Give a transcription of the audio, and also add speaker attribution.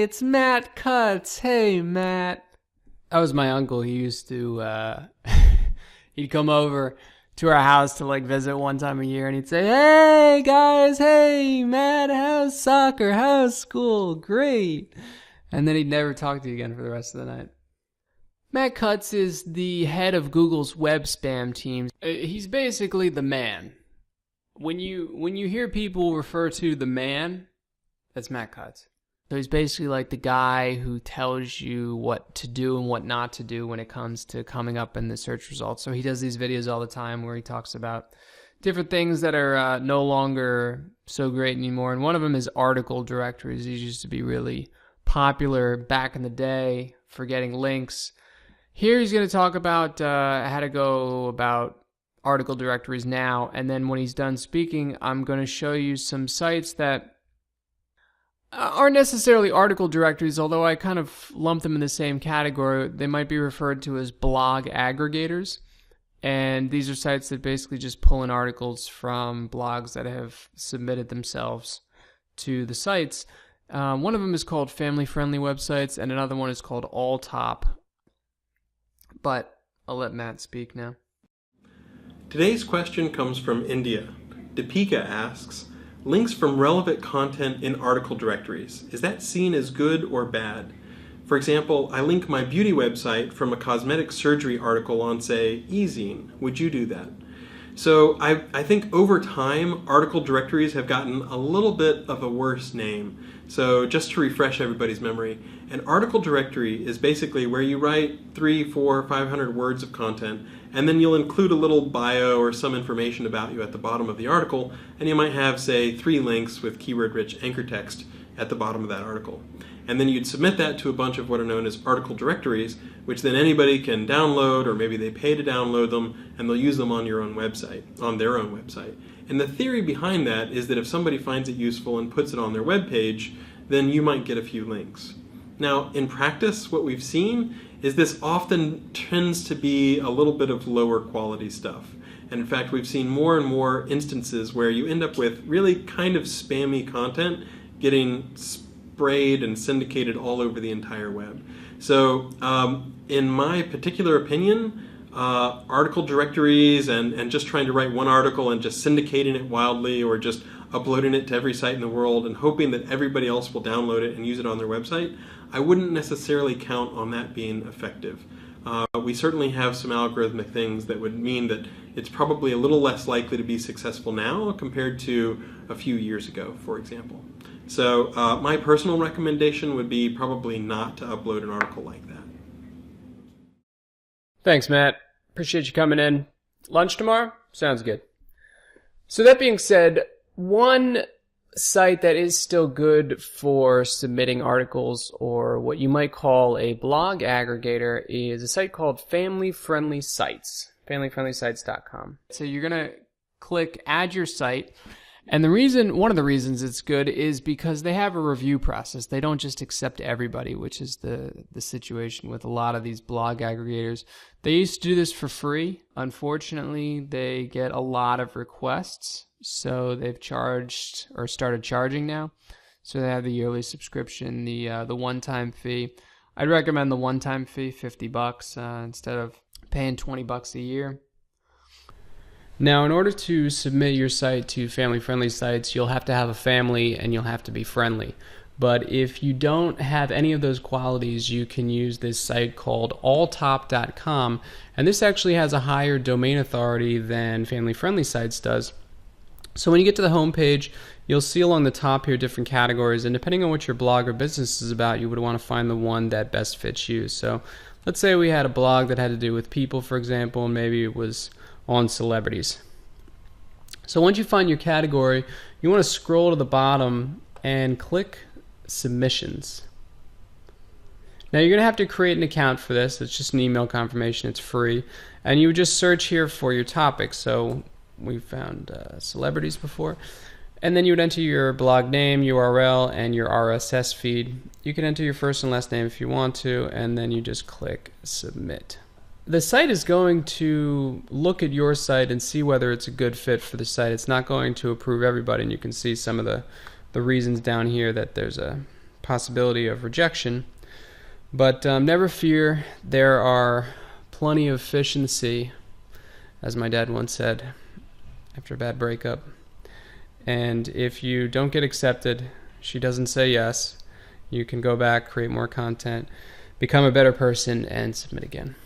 Speaker 1: it's Matt Cutts. Hey, Matt. That was my uncle. He used to, he'd come over to our house to like visit one time a year, and he'd say, hey guys, hey Matt, how's soccer, how's school, great. And then he'd never talk to you again for the rest of the night. Matt Cutts is the head of Google's web spam team. He's basically the man. When you hear people refer to the man, that's Matt Cutts. So he's basically like the guy who tells you what to do and what not to do when it comes to coming up in the search results. So he does these videos all the time where he talks about different things that are no longer so great anymore. And one of them is article directories. These used to be really popular back in the day for getting links. Here he's going to talk about how to go about article directories now. And then when he's done speaking, I'm going to show you some sites that aren't necessarily article directories, although I kind of lump them in the same category. They might be referred to as blog aggregators. And these are sites that basically just pull in articles from blogs that have submitted themselves to the sites. One of them is called family-friendly websites, and another one is called Alltop. But I'll let Matt speak now.
Speaker 2: Today's question comes from India. Deepika asks, links from relevant content in article directories, is that seen as good or bad? For example, I link my beauty website from a cosmetic surgery article on, say, eZine. Would you do that? So I think over time, article directories have gotten a little bit of a worse name. So just to refresh everybody's memory, an article directory is basically where you write 300, 400, 500 words of content, and then you'll include a little bio or some information about you at the bottom of the article, and you might have, say, 3 links with keyword-rich anchor text at the bottom of that article. And then you'd submit that to a bunch of what are known as article directories, which then anybody can download, or maybe they pay to download them, and they'll use them on your own website, on their own website. And the theory behind that is that if somebody finds it useful and puts it on their web page, then you might get a few links. Now, in practice, what we've seen is this often tends to be a little bit of lower quality stuff. And in fact, we've seen more and more instances where you end up with really kind of spammy content getting sprayed and syndicated all over the entire web. So in my particular opinion, article directories and just trying to write one article and just syndicating it wildly, or just uploading it to every site in the world and hoping that everybody else will download it and use it on their website, I wouldn't necessarily count on that being effective. We certainly have some algorithmic things that would mean that it's probably a little less likely to be successful now compared to a few years ago, for example. So my personal recommendation would be probably not to upload an article like that.
Speaker 1: Thanks, Matt. Appreciate you coming in. Lunch tomorrow? Sounds good. So that being said, one site that is still good for submitting articles, or what you might call a blog aggregator, is a site called Family Friendly Sites, familyfriendlysites.com. So you're going to click Add Your Site. And one of the reasons it's good is because they have a review process. They don't just accept everybody, which is the situation with a lot of these blog aggregators. They used to do this for free. Unfortunately, they get a lot of requests, so they've charged or started charging now. So they have the yearly subscription, the one-time fee. I'd recommend the one-time fee, $50 instead of paying $20 a year. Now, in order to submit your site to family-friendly sites, you'll have to have a family and you'll have to be friendly. But if you don't have any of those qualities, you can use this site called alltop.com, and this actually has a higher domain authority than family-friendly sites does. So when you get to the home page, you'll see along the top here different categories, and depending on what your blog or business is about, you would want to find the one that best fits you. So let's say we had a blog that had to do with people, for example, and maybe it was on celebrities. So once you find your category, you want to scroll to the bottom and click Submissions. Now you're going to have to create an account for this. It's just an email confirmation. It's free. And you would just search here for your topic. So we found celebrities before. And then you would enter your blog name, URL, and your RSS feed. You can enter your first and last name if you want to, and then you just click Submit. The site is going to look at your site and see whether it's a good fit for the site. It's not going to approve everybody, and you can see some of the reasons down here that there's a possibility of rejection. But never fear, there are plenty of fish in the sea, as my dad once said after a bad breakup. And if you don't get accepted, she doesn't say yes, you can go back, create more content, become a better person, and submit again.